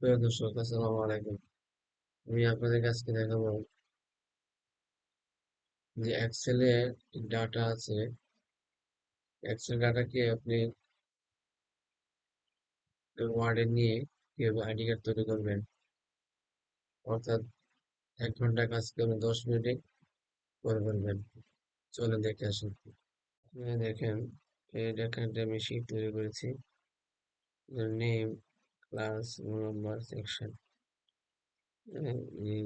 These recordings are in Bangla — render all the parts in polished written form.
প্রিয় দর্শক, আসসালামু আলাইকুম। আমি আপনাদের কাছে দেখাবো যে এক্সেলে ডাটা আছে। এক্সেল ডাটাকে আপনি ওয়ার্ডে নিয়ে কিভাবে আইডি কার্ড তৈরি করবেন, অর্থাৎ 1 ঘন্টা কাজকে আপনি 10 মিনিটে করে ফেলবেন। চলে দেখে আসুন। দেখেন, এই এখানটা আমি শিট তৈরি করেছি। Name, class, roll number, section. এই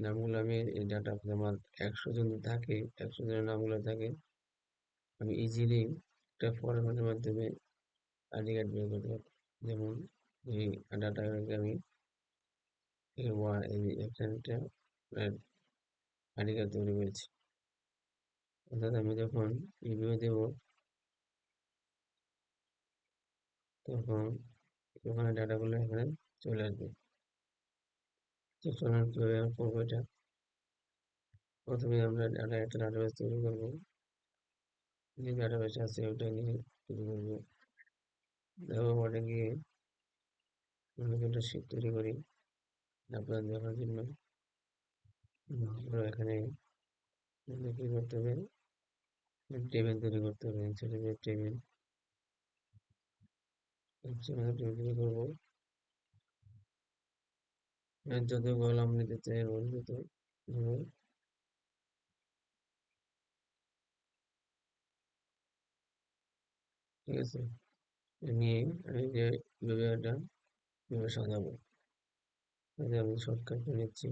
নামগুলো আমি এই ডাটা আমার 100 জন থাকে, 100 জনের নামগুলো থাকে। আমি ইজিলি একটা ফরম্যাটের মাধ্যমে আইডি কার্ড বের করতে পারবো। যেমন এই ডাটাটাকে আমি এই এখানটা আইডি কার্ড তৈরি করেছি। অর্থাৎ আমি যখন রিভিউ দেব তখন ওখানে ডাটাগুলো এখানে চলে আসবে। তো চলুন কিভাবে করবো এটা। প্রথমে আমরা একটা ডাটাবেস তৈরি করবো। যে ডাটাবেস আছে ওটা নিয়ে শুরু করবো। ব্যবহারে গিয়ে অনেক একটা শীট তৈরি করি আপনাদের দেখার জন্য। আমরা এখানে কি করতে হবে, টেবিল তৈরি করতে হবে। টেবিল তৈরি করবো। যত কলাম নিতে চাই রোল যত নেব। ঠিক আছে, নিয়ে আমি যে বিভাগটা কিভাবে সাজাবো, তাহলে আমি শর্টকাট নিচ্ছি।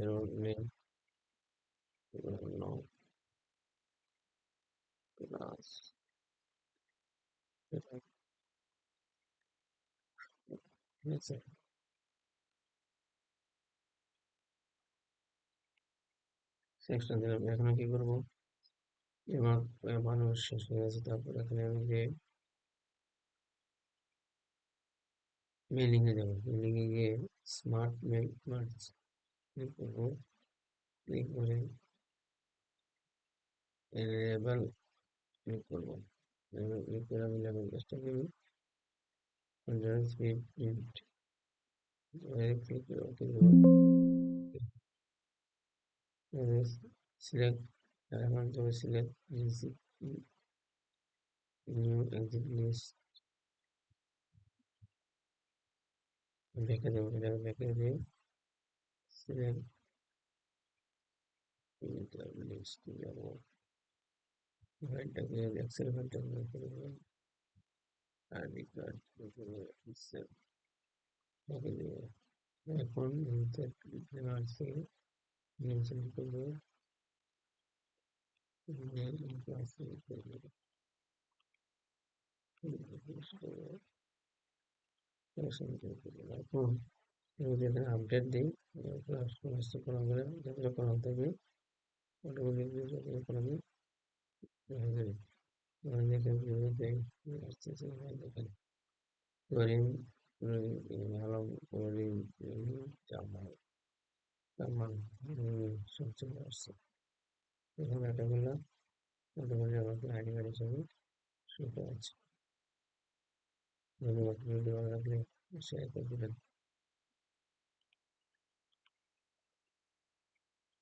রোল নেম, নাম, ক্লাস, ঠিক আছে। সেকশন দিলাম। এখন কি করবো, আমার মানুষ শেষ হয়ে গেছে। তারপর এখানে আমি যে মেলিং এ যাবো, মেলিং এ গিয়ে স্মার্ট মেল মার্চ ক্লিক করবো। ক্লিক করে লেবেল ক্লিক করবো। লেবেল ক্লিক করে আমি লেবেল চেষ্টা করি প্রিন্ট ক্লিক করে ওকে দেবো। সিলেক্ট, এখন তবে সিলেক্ট নিউ এক্সিট লিস্ট দেখে দেবো। এটাকে দেখে দিয়ে সিলেক্ট লিস্ট যাবো। ফাইলটাকে এক্সেল ফাইলটাকে দেখে দেবো। আইডি কার্ড দেখে দেবো। এখন ক্লাস থেকে নেম সিলেক্ট করবো। ক্লাস সিলেক্ট করবো। এখন যদি এখানে আপডেট দিই, সমস্ত কলামগুলো যেগুলো কলাম থাকবে অটোমেটিকলি যতগুলো কলামে দেখা যাবে। দেখেন কিভাবে আসতেছে, দেখেন করিম, আলম, করিম, জামাল, কামাল, সব চলে আসছে। এখন এটা করলাম, অটোমেটিক আমাকে আইডি কার্ড হিসাবে শো করা আছে। ধন্যবাদ। ভিডিও ভালো লাগলে শেয়ার করে দেবেন।